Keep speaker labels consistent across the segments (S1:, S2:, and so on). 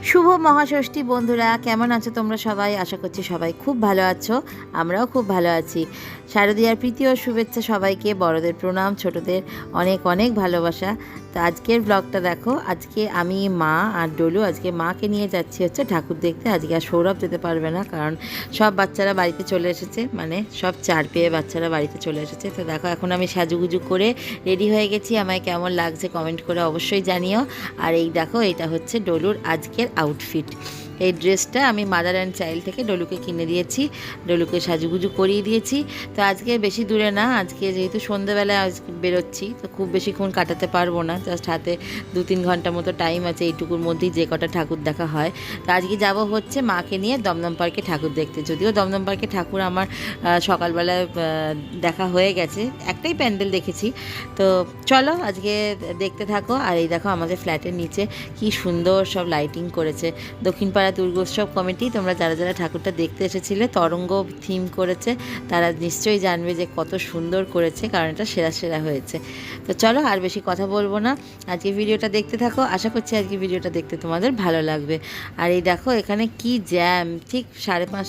S1: শুভ মহাষষ্ঠী বন্ধুরা, কেমন আছো তোমরা সবাই? আশা করছি সবাই খুব ভালো আছো। আমরাও খুব ভালো আছি। শারদীয়ার প্রীতি ও শুভেচ্ছা সবাইকে। বড়দের প্রণাম, ছোটদের অনেক অনেক ভালোবাসা। তো আজকের ব্লগটা দেখো। আজকে আমি, মা আর ডলু আজকে মাকে নিয়ে যাচ্ছি হচ্ছে ঠাকুর দেখতে। আজকে আর সৌরভ যেতে পারবে না, কারণ সব বাচ্চারা বাড়িতে চলে এসেছে, মানে সব চার পেয়ে বাচ্চারা বাড়িতে চলে এসেছে। তো দেখো, এখন আমি সাজুগুজু করে রেডি হয়ে গেছি। আমায় কেমন লাগছে কমেন্ট করে অবশ্যই জানিও। আর এই দেখো, এটা হচ্ছে ডলুর আজকের আউটফিট। এই ড্রেসটা আমি মাদার অ্যান্ড চাইল্ড থেকে ডলুকে কিনে দিয়েছি, ডলুকে সাজুগুজু করিয়ে দিয়েছি। তো আজকে বেশি দূরে না, আজকে যেহেতু সন্ধ্যেবেলায় আজকে বেরোচ্ছি, তো খুব বেশিক্ষণ কাটাতে পারবো না। জাস্ট হাতে 2-3 ঘন্টা মতো টাইম আছে, এইটুকুর মধ্যেই যে কটা ঠাকুর দেখা হয়। তো আজকে যাব হচ্ছে মাকে নিয়ে দমদম পার্কে ঠাকুর দেখতে। যদিও দমদম পার্কে ঠাকুর আমার সকালবেলায় দেখা হয়ে গেছে, একটাই প্যান্ডেল দেখেছি। তো চলো আজকে দেখতে থাকো। আর এই দেখো, আমাদের ফ্ল্যাটের নিচে কি সুন্দর সব লাইটিং করেছে দক্ষিণপাড়া দুর্গোৎসব কমিটি। তোমরা যারা যারা ঠাকুরটা দেখতে এসেছিলে, তরঙ্গ থিম করেছে, তারা নিশ্চয়ই জানবে যে কত সুন্দর করেছে, কারণ এটা সেরা সেরা হয়েছে। তো চলো আর বেশি কথা বলবো না, আজকে ভিডিওটা দেখতে থাকো। আশা করছি আজকে ভিডিওটা দেখতে তোমাদের ভালো লাগবে। আর এই দেখো, এখানে কি জ্যাম! ঠিক 5:30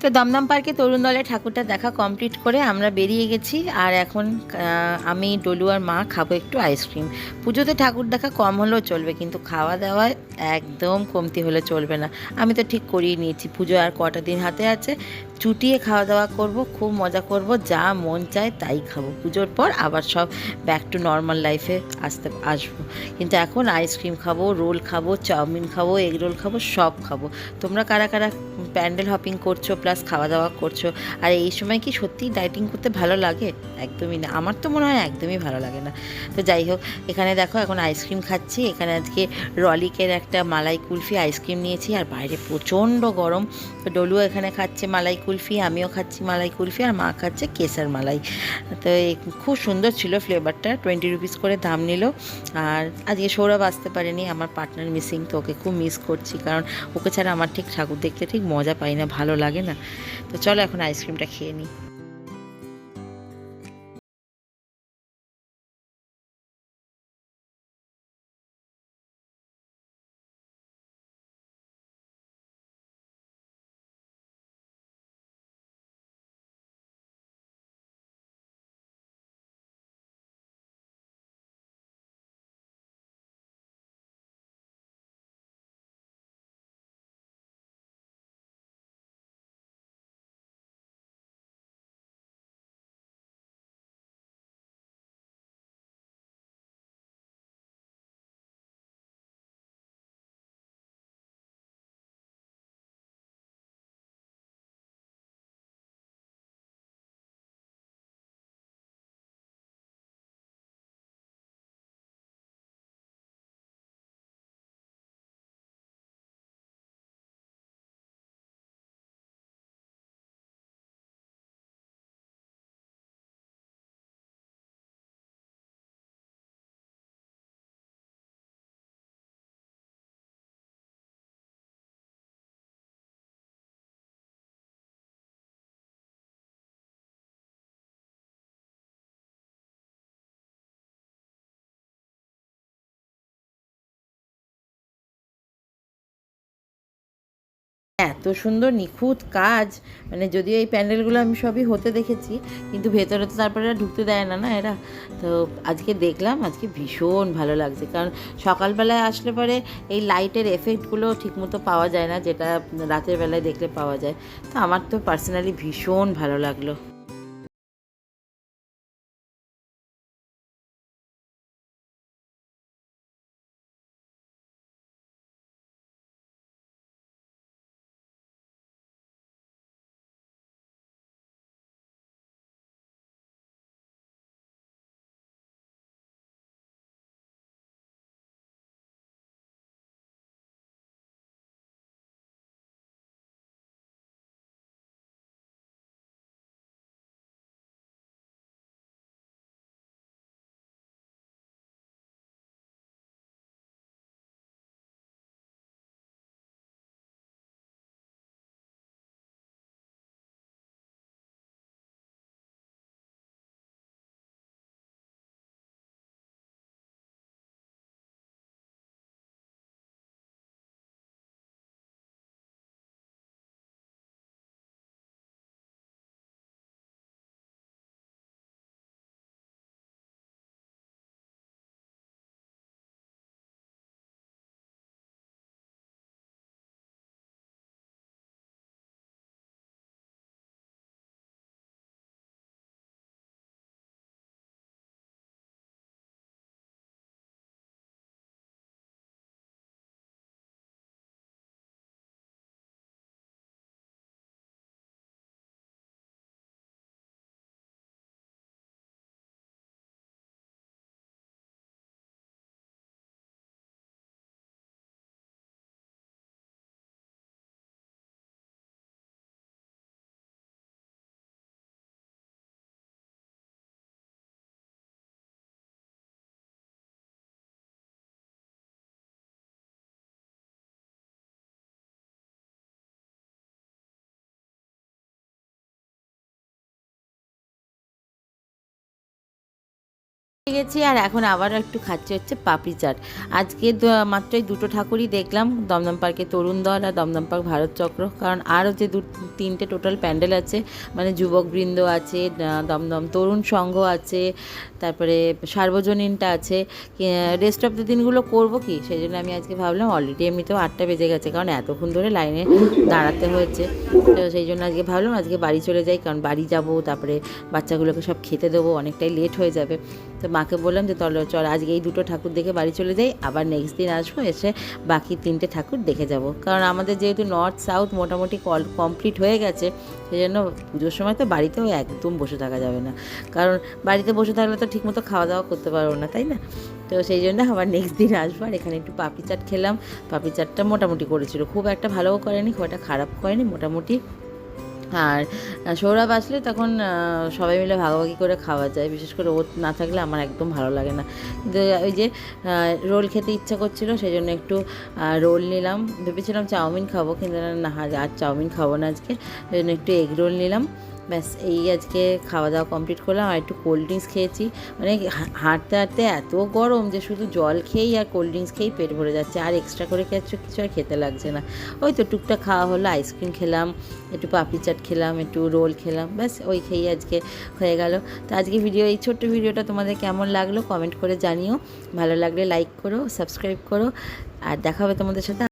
S1: তো দমদম পার্কে তরুণ দলের ঠাকুরটা দেখা কমপ্লিট করে আমরা বেরিয়ে গেছি। আর এখন আমি ডলু আর মা খাবো একটু আইসক্রিম। পুজোতে ঠাকুর দেখা কম হলেও চলবে, কিন্তু খাওয়া দাওয়ায় একদম কমতি হলে চলবে না। আমি তো ঠিক করিয়ে নিয়েছি, পুজো আর কটা দিন হাতে আছে, চুটিয়ে খাওয়া দাওয়া করব, খুব মজা করব, যা মন চায় তাই খাবো। পুজোর পর আবার সব ব্যাক টু নর্মাল লাইফে আসবো। কিন্তু এখন আইসক্রিম খাবো, রোল খাবো, চাউমিন খাবো, এগ রোল খাবো, সব খাবো। তোমরা কারা কারা প্যান্ডেল হপিং করছো প্লাস খাওয়া দাওয়া করছো? আর এই সময় কি সত্যিই ডায়েটিং করতে ভালো লাগে? একদমই না, আমার তো মনে হয় একদমই ভালো লাগে না। তো যাই হোক, এখানে দেখো এখন আইসক্রিম খাচ্ছি। এখানে আজকে রলিকের একটা মালাই কুলফি আইসক্রিম নিয়েছি, আর বাইরে প্রচণ্ড গরম। তো ডলু এখানে খাচ্ছে মালাই কুলফি, আমিও খাচ্ছি মালাই কুলফি, আর মা খাচ্ছে কেসার মালাই। তো খুব সুন্দর ছিল ফ্লেভারটা, 20 রুপিস করে দাম নিল। আর আজকে সৌরভ আসতে পারেনি, আমার পার্টনার মিসিং, তো ওকে খুব মিস করছি, কারণ ওকে ছাড়া আমার ঠিক ঠাকুর দেখতে ঠিক মজা পাই না, ভালো লাগে না। তো চলো এখন আইসক্রিমটা খেয়ে নিই। এত সুন্দর নিখুঁত কাজ, মানে যদিও এই প্যান্ডেলগুলো আমি সবই হতে দেখেছি, কিন্তু ভেতরে তো তারপরে এরা ঢুকতে দেয় না না এরা। তো আজকে দেখলাম, আজকে ভীষণ ভালো লাগছে, কারণ সকালবেলায় আসলে পরে এই লাইটের এফেক্টগুলো ঠিকমতো পাওয়া যায় না, যেটা রাতের বেলায় দেখলে পাওয়া যায়। তো আমার তো পার্সোনালি ভীষণ ভালো লাগলো। গেছি আর এখন আবার একটু খাচ্ছি হচ্ছে পাপড়ি চাট। আজকে মাত্রই দুটো ঠাকুরই দেখলাম, দমদম পার্কে তরুণ দল আর দমদম পার্ক ভারত চক্র। কারণ আরও যে তিনটে টোটাল প্যান্ডেল আছে, মানে যুবকবৃন্দ আছে, দমদম তরুণ সংঘ আছে, তারপরে সার্বজনীনটা আছে। রেস্ট অফ দ্য দিনগুলো করবো কি, সেই জন্য আমি আজকে ভাবলাম, অলরেডি এমনিতেও 8টা বেজে গেছে, কারণ এতক্ষণ ধরে লাইনে দাঁড়াতে হয়েছে। তো সেই জন্য আজকে ভাবলাম আজকে বাড়ি চলে যাই, কারণ বাড়ি যাবো, তারপরে বাচ্চাগুলোকে সব খেতে দেবো, অনেকটাই লেট হয়ে যাবে। তো মাকে বললাম যে চল আজকে এই দুটো ঠাকুর দেখে বাড়ি চলে যাই, আবার নেক্সট দিন আসবো, এসে বাকি 3টে ঠাকুর দেখে যাব। কারণ আমাদের যেহেতু নর্থ সাউথ মোটামুটি কমপ্লিট হয়ে গেছে, সেই জন্য পুজোর সময় তো বাড়িতেও একদম বসে থাকা যাবে না, কারণ বাড়িতে বসে থাকলে তো ঠিকমতো খাওয়া দাওয়া করতে পারবো না, তাই না? তো সেই জন্য আবার নেক্সট দিন আসবো। আর এখানে একটু পাপড়ি চাট খেলাম। পাপড়ি চাটটা মোটামুটি করেছিল, খুব একটা ভালোও করেনি, খুব একটা খারাপ করেনি, মোটামুটি। আর সৌরভ আসলে তখন সবাই মিলে ভাগাভাগি করে খাওয়া যায়, বিশেষ করে ও না থাকলে আমার একদম ভালো লাগে না। কিন্তু ওই যে রোল খেতে ইচ্ছা করছিল, সেই জন্য একটু রোল নিলাম। ভেবেছিলাম চাউমিন খাবো, কিন্তু না, আর চাউমিন খাবো না আজকে, সেই জন্য একটু এগ রোল নিলাম। ব্যাস এই আজকে খাওয়া দাওয়া কমপ্লিট করলাম। আর একটু কোল্ড ড্রিঙ্কস খেয়েছি, মানে হাঁটতে হাঁটতে এত গরম যে শুধু জল খেয়েই আর কোল্ড ড্রিঙ্কস খেয়েই পেট ভরে যাচ্ছে, আর এক্সট্রা করে কিছু আর খেতে লাগছে না। ওই তো টুকটাক খাওয়া হলো, আইসক্রিম খেলাম, একটু পাপড়ি চাট খেলাম, একটু রোল খেলাম, ব্যাস ওই খেয়েই আজকে হয়ে গেল। তো আজকে এই ছোট্ট ভিডিওটা তোমাদের কেমন লাগলো কমেন্ট করে জানিও। ভালো লাগলে লাইক করো, সাবস্ক্রাইব করো, আর দেখা হবে তোমাদের সাথে